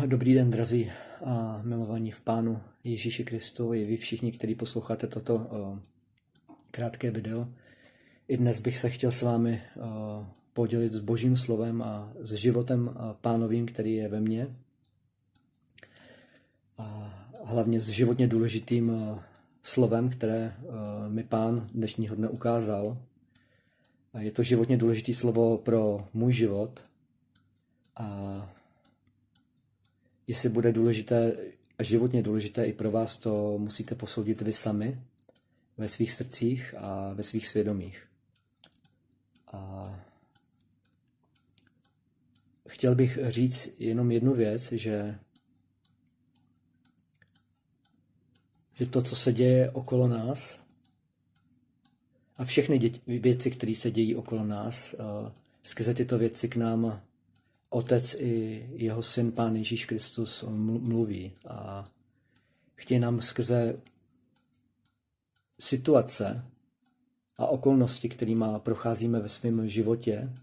Dobrý den, drazí a milovaní v Pánu Ježíši Kristu, i vy všichni, kteří posloucháte toto krátké video. I dnes bych se chtěl s vámi podělit s Božím slovem a s životem Pánovým, který je ve mně. A hlavně s životně důležitým slovem, které mi Pán dnešního dne ukázal. Je to životně důležité slovo pro můj život. A jestli bude důležité a životně důležité i pro vás, to musíte posoudit vy sami ve svých srdcích a ve svých svědomích. A chtěl bych říct jenom jednu věc, že to, co se děje okolo nás, a všechny věci, které se dějí okolo nás, skrze tyto věci k nám Otec i jeho syn, Pán Ježíš Kristus, mluví a chtějí nám skrze situace a okolnosti, kterými procházíme ve svém životě,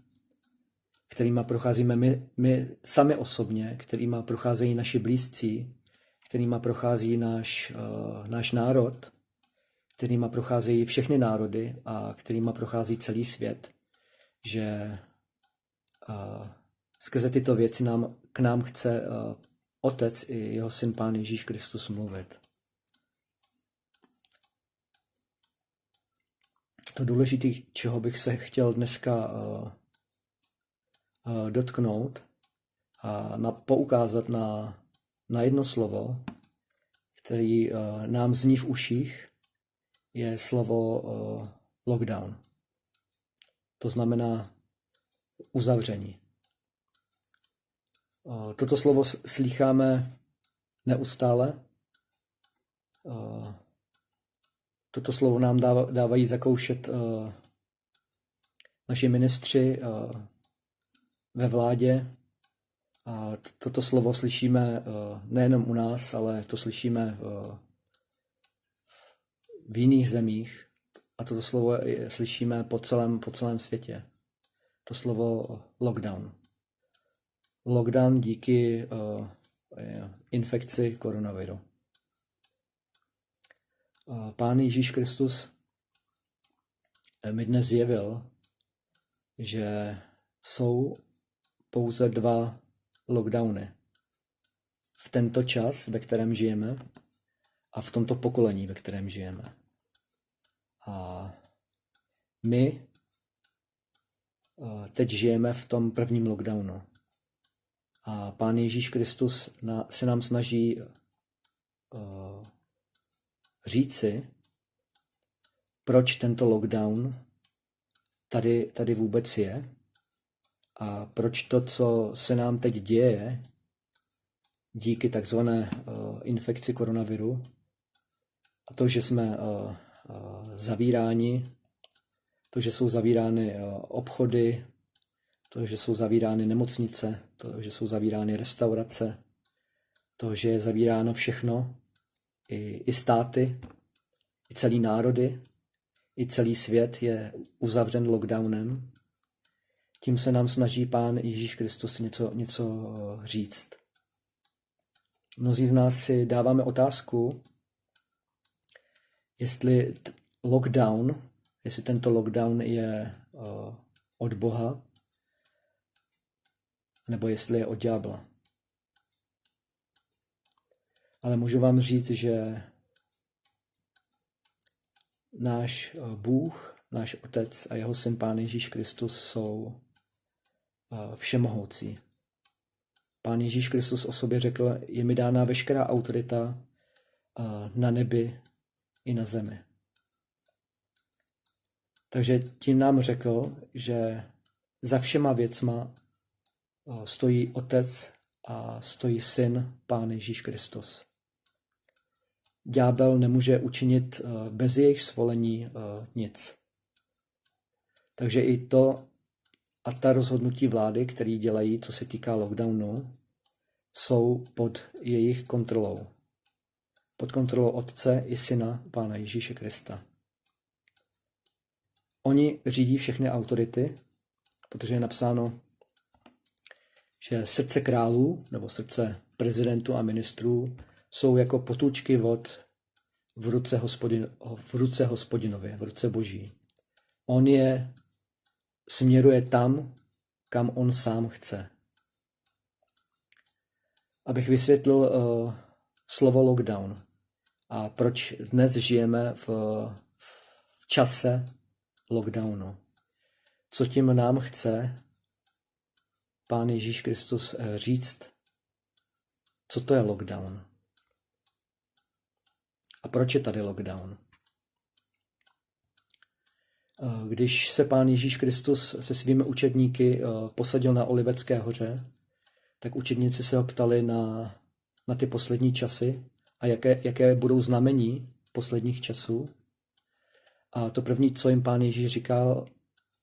kterými procházíme my sami osobně, kterými procházejí naši blízcí, kterými prochází náš národ, kterými procházejí všechny národy a kterými prochází celý svět, že skrze tyto věci k nám chce Otec i jeho syn Pán Ježíš Kristus mluvit. To důležité, čeho bych se chtěl dneska dotknout a poukázat na jedno slovo, který nám zní v uších, je slovo lockdown. To znamená uzavření. Toto slovo slýcháme neustále. Toto slovo nám dávají zakoušet naši ministři ve vládě. A toto slovo slyšíme nejenom u nás, ale to slyšíme v jiných zemích. A toto slovo slyšíme po celém světě. To slovo lockdown. Lockdown díky infekci koronaviru. Pán Ježíš Kristus mi dnes zjevil, že jsou pouze 2 lockdowny. V tento čas, ve kterém žijeme, a v tomto pokolení, ve kterém žijeme. A my teď žijeme v tom prvním lockdownu. A Pán Ježíš Kristus se nám snaží říci, proč tento lockdown tady vůbec je a proč to, co se nám teď děje díky takzvané infekci koronaviru a to, že jsme zavíráni, to, že jsou zavírány obchody, to, že jsou zavírány nemocnice, to, že jsou zavírány restaurace, to, že je zavíráno všechno, i státy, i celý národy, i celý svět je uzavřen lockdownem. Tím se nám snaží Pán Ježíš Kristus něco říct. Mnozí z nás si dáváme otázku, jestli tento lockdown je od Boha, nebo jestli je od ďábla. Ale můžu vám říct, že náš Bůh, náš Otec a jeho syn Pán Ježíš Kristus jsou všemohoucí. Pán Ježíš Kristus o sobě řekl, je mi dána veškerá autorita na nebi i na zemi. Takže tím nám řekl, že za všema věcma stojí Otec a stojí syn Pán Ježíš Kristus. Ďábel nemůže učinit bez jejich svolení nic. Takže i to a ta rozhodnutí vlády, které dělají, co se týká lockdownu, jsou pod jejich kontrolou. Pod kontrolou Otce i Syna Pána Ježíše Krista. Oni řídí všechny autority, protože je napsáno, že srdce králů nebo srdce prezidentů a ministrů jsou jako potůčky vod v ruce Hospodinově, v ruce Boží. On je směruje tam, kam on sám chce. Abych vysvětlil slovo lockdown a proč dnes žijeme v čase lockdownu. Co tím nám chce Pán Ježíš Kristus říct? Co to je lockdown? A proč je tady lockdown? Když se Pán Ježíš Kristus se svými učedníky posadil na Olivecké hoře, tak učedníci se ho ptali na ty poslední časy a jaké budou znamení posledních časů. A to první, co jim Pán Ježíš říkal,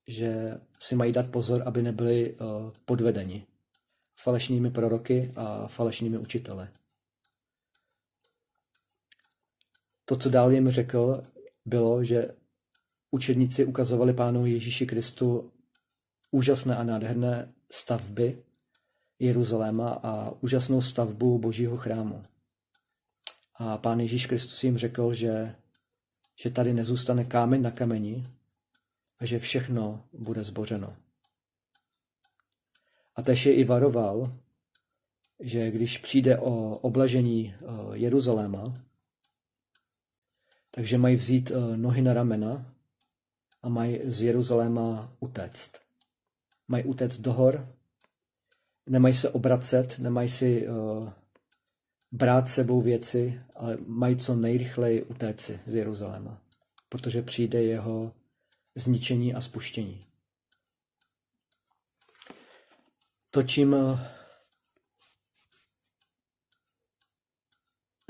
že si mají dát pozor, aby nebyli podvedeni falešnými proroky a falešnými učiteli. To, co dál jim řekl, bylo, že učedníci ukazovali Pánu Ježíši Kristu úžasné a nádherné stavby Jeruzaléma a úžasnou stavbu Božího chrámu. A Pán Ježíš Kristus jim řekl, že tady nezůstane kámen na kameni a že všechno bude zbořeno. A též je i varoval, že když přijde o oblažení Jeruzaléma, takže mají vzít nohy na ramena a mají z Jeruzaléma utéct. Mají utéct do hor, nemají se obracet, nemají si brát sebou věci, ale mají co nejrychleji utéci z Jeruzaléma, protože přijde jeho zničení a spuštění. To, čím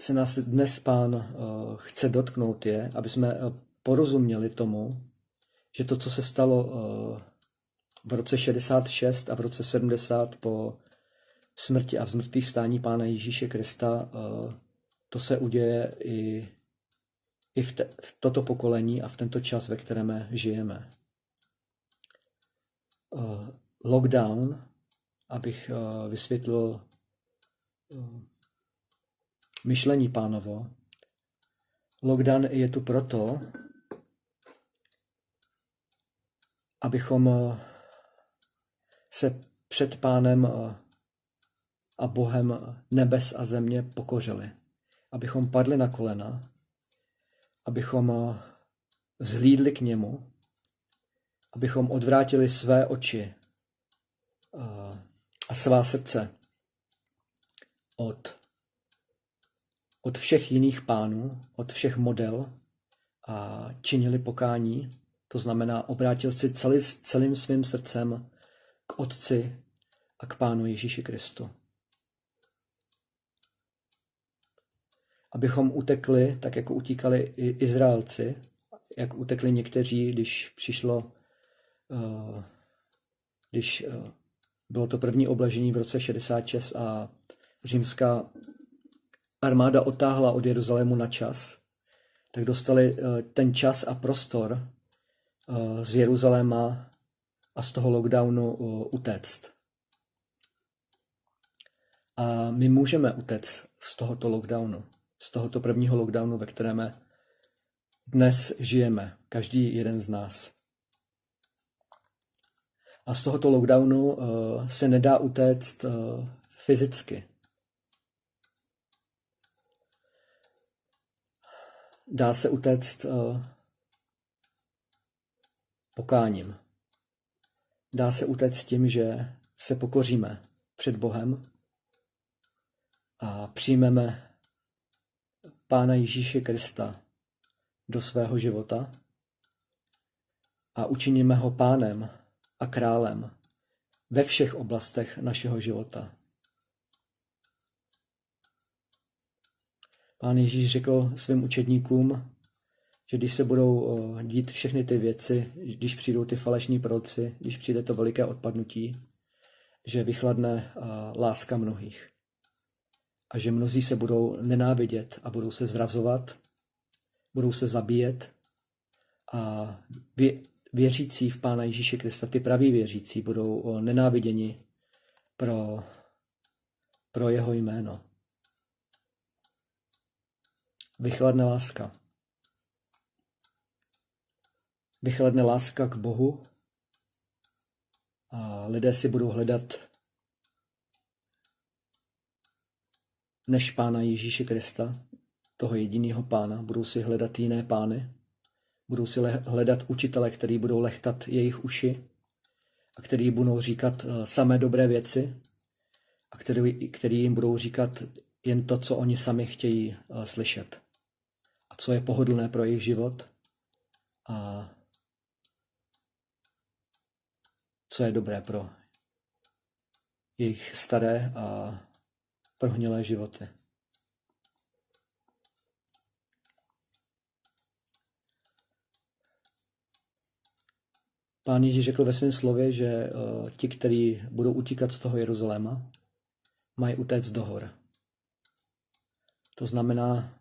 se nás dnes Pán chce dotknout, je, aby jsme porozuměli tomu, že to, co se stalo v roce 66 a v roce 70 po smrti a zmrtvých stání Pána Ježíše Krista, to se uděje i v toto pokolení a v tento čas, ve kterém žijeme. Lockdown, abych vysvětlil myšlení Pánovo. Lockdown je tu proto, abychom se před Pánem a Bohem nebes a země pokořili. Abychom padli na kolena, abychom vzhlídli k němu, abychom odvrátili své oči a svá srdce od všech jiných pánů, od všech model a činili pokání, to znamená obrátil si celým svým srdcem k Otci a k Pánu Ježíši Kristu. Abychom utekli, tak jako utíkali i Izraelci, jak utekli někteří, když bylo to první obležení v roce 66 a římská armáda odtáhla od Jeruzalému na čas, tak dostali ten čas a prostor z Jeruzaléma a z toho lockdownu utéct. A my můžeme utéct z tohoto lockdownu, z tohoto prvního lockdownu, ve kterém dnes žijeme, každý jeden z nás. A z tohoto lockdownu se nedá utéct fyzicky. Dá se utéct pokáním. Dá se utéct tím, že se pokoříme před Bohem a přijmeme Pána Ježíše Krista do svého života a učiníme ho pánem a králem ve všech oblastech našeho života. Pán Ježíš řekl svým učedníkům, že když se budou dít všechny ty věci, když přijdou ty falešní proroci, když přijde to veliké odpadnutí, že vychladne láska mnohých. A že mnozí se budou nenávidět a budou se zrazovat, budou se zabíjet a věřící v Pána Ježíše Krista, ty praví věřící, budou nenáviděni, pro jeho jméno. Vychladne láska. Vychladne láska k Bohu a lidé si budou hledat než Pána Ježíše Krista, toho jediného Pána. Budou si hledat jiné pány. Budou si hledat učitele, který budou lehtat jejich uši a který budou říkat samé dobré věci a který jim budou říkat jen to, co oni sami chtějí slyšet. A co je pohodlné pro jejich život a co je dobré pro jejich staré a prohnilé životy. Pán Ježíš řekl ve svém slově, že ti, kteří budou utíkat z toho Jeruzaléma, mají utéct do hor. To znamená,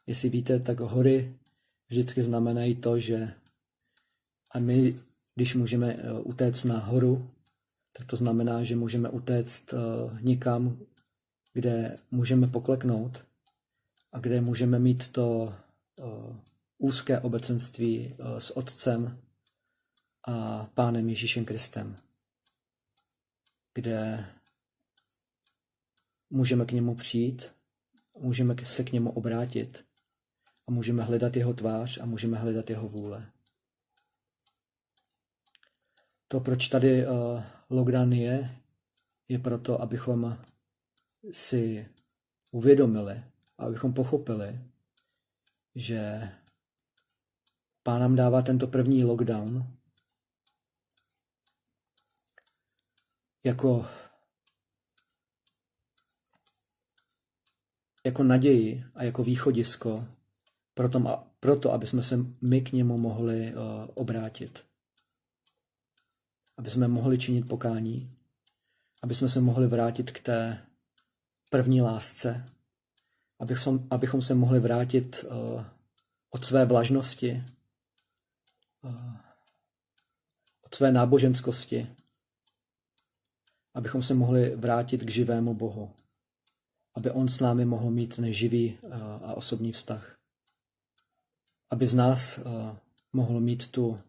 jestli víte, tak hory vždycky znamenají to, že a my, když můžeme utéct na horu, tak to znamená, že můžeme utéct někam, kde můžeme pokleknout a kde můžeme mít to úzké obecenství s Otcem a Pánem Ježíšem Kristem, kde můžeme k němu přijít, můžeme se k němu obrátit a můžeme hledat jeho tvář a můžeme hledat jeho vůle. To, proč tady lockdown je proto, abychom si uvědomili, abychom pochopili, že Pán nám dává tento první lockdown jako naději a jako východisko proto, aby jsme se my k němu mohli obrátit. Aby jsme mohli činit pokání, aby jsme se mohli vrátit k té první lásce, abychom se mohli vrátit od své vlažnosti, od své náboženskosti, abychom se mohli vrátit k živému Bohu, aby on s námi mohl mít neživý a osobní vztah. Aby z nás mohl mít tu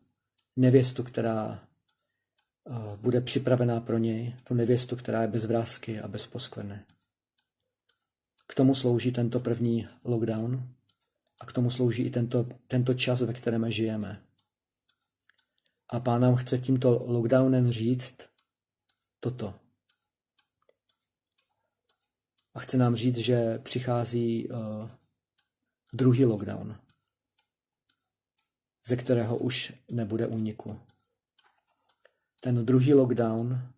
nevěstu, která bude připravená pro něj, tu nevěstu, která je bez vrásky a bez poskvrny. K tomu slouží tento první lockdown a k tomu slouží i tento čas, ve kterém žijeme. A Pán nám chce tímto lockdownem říct toto. A chce nám říct, že přichází druhý lockdown, ze kterého už nebude úniku. Ten druhý lockdown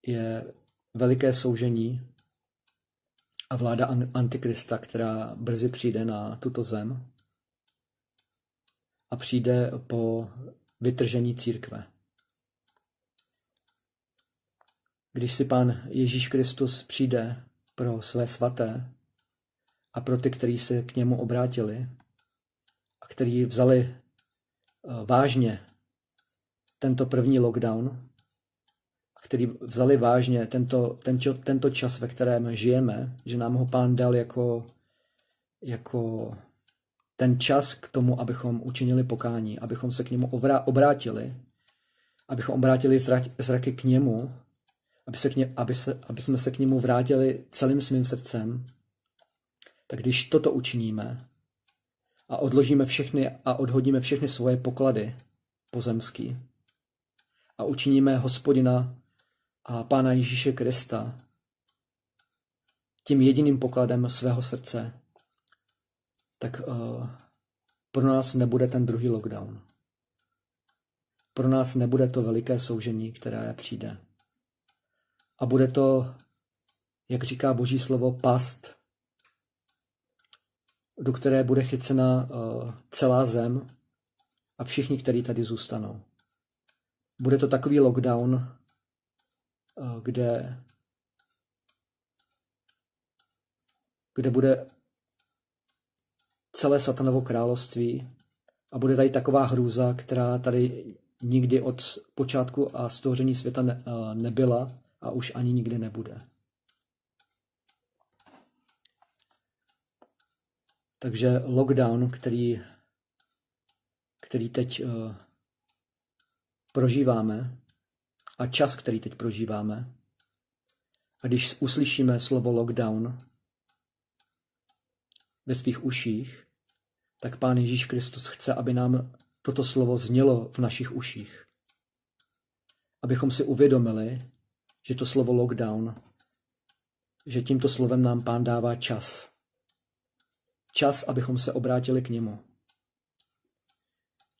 je veliké soužení a vláda Antikrista, která brzy přijde na tuto zem a přijde po vytržení církve. Když si Pán Ježíš Kristus přijde pro své svaté a pro ty, kteří se k němu obrátili a kteří vzali vážně tento první lockdown, který vzali vážně tento čas, ve kterém žijeme, že nám ho Pán dal jako ten čas k tomu, abychom učinili pokání, abychom se k němu obrátili, abychom obrátili zraky k němu, aby jsme se k němu vrátili celým svým srdcem, tak když toto učiníme a odhodíme všechny svoje poklady pozemský a učiníme Hospodina a Pána Ježíše Krista tím jediným pokladem svého srdce, tak pro nás nebude ten druhý lockdown. Pro nás nebude to veliké soužení, které přijde. A bude to, jak říká Boží slovo, past, do které bude chycena celá zem a všichni, kteří tady zůstanou. Bude to takový lockdown, kde bude celé satanovo království a bude tady taková hrůza, která tady nikdy od počátku a stvoření světa nebyla a už ani nikdy nebude. Takže lockdown, který teď prožíváme, a čas, který teď prožíváme, a když uslyšíme slovo lockdown ve svých uších, tak Pán Ježíš Kristus chce, aby nám toto slovo znělo v našich uších. Abychom si uvědomili, že to slovo lockdown, že tímto slovem nám Pán dává čas. Čas, abychom se obrátili k němu.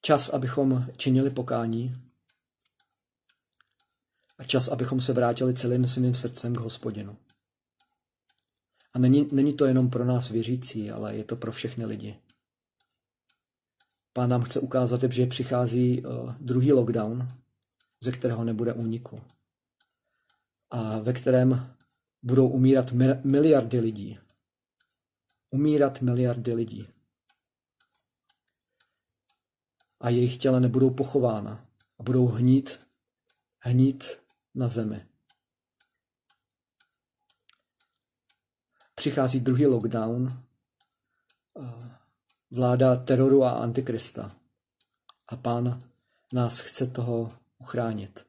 Čas, abychom činili pokání. A čas, abychom se vrátili celým svým srdcem k Hospodinu. A není to jenom pro nás věřící, ale je to pro všechny lidi. Pán nám chce ukázat, že přichází druhý lockdown, ze kterého nebude úniku. A ve kterém budou umírat miliardy lidí. Umírat miliardy lidí. A jejich těla nebudou pochována. A budou hnít na zemi. Přichází druhý lockdown, vláda teroru a antikrista. A Pán nás chce toho uchránit.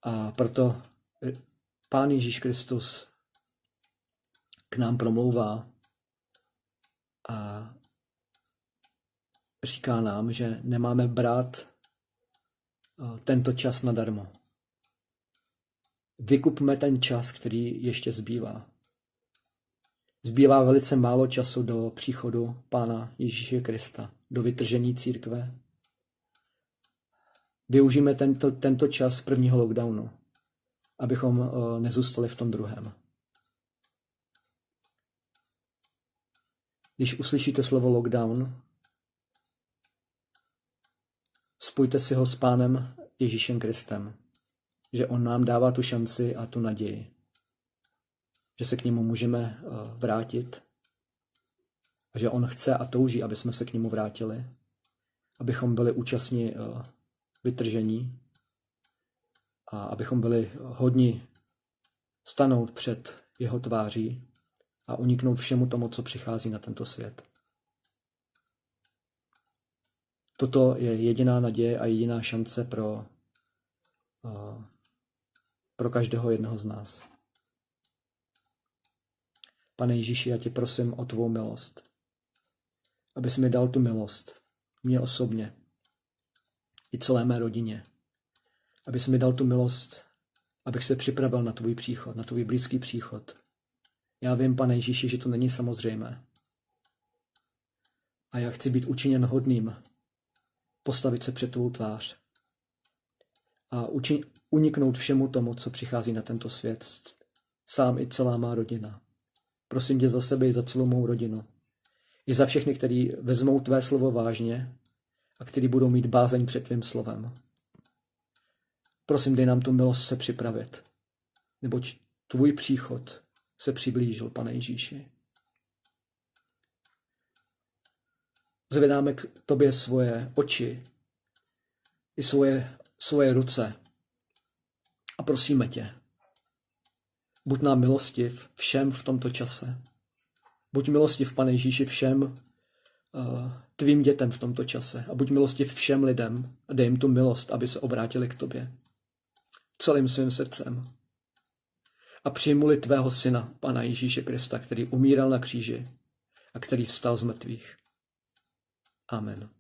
A proto Pán Ježíš Kristus k nám promlouvá a říká nám, že nemáme brát tento čas nadarmo. Vykupme ten čas, který ještě zbývá. Zbývá velice málo času do příchodu Pána Ježíše Krista, do vytržení církve. Využijeme tento čas prvního lockdownu, abychom nezůstali v tom druhém. Když uslyšíte slovo lockdown, spojte si ho s Pánem Ježíšem Kristem, že on nám dává tu šanci a tu naději, že se k němu můžeme vrátit a že on chce a touží, aby jsme se k němu vrátili, abychom byli účastní vytržení a abychom byli hodni stanout před jeho tváří a uniknout všemu tomu, co přichází na tento svět. Toto je jediná naděje a jediná šance pro každého jednoho z nás. Pane Ježíši, já tě prosím o tvou milost. Abys mi dal tu milost, mě osobně, i celé mé rodině. Abys mi dal tu milost, abych se připravil na tvůj příchod, na tvůj blízký příchod. Já vím, Pane Ježíši, že to není samozřejmé. A já chci být učiněn hodným, postavit se před tvou tvář a uniknout všemu tomu, co přichází na tento svět, sám i celá má rodina. Prosím tě za sebe i za celou mou rodinu. I za všechny, kteří vezmou tvé slovo vážně a kteří budou mít bázeň před tvým slovem. Prosím, dej nám tu milost se připravit, neboť tvůj příchod se přiblížil, Pane Ježíši. Zvedáme k tobě svoje oči i svoje ruce a prosíme tě, buď nám milostiv všem v tomto čase. Buď milostiv, Pane Ježíši, všem tvým dětem v tomto čase a buď milostiv všem lidem a dej jim tu milost, aby se obrátili k tobě celým svým srdcem. A přijmuli tvého syna, Pana Ježíše Krista, který umíral na kříži a který vstal z mrtvých. Amen.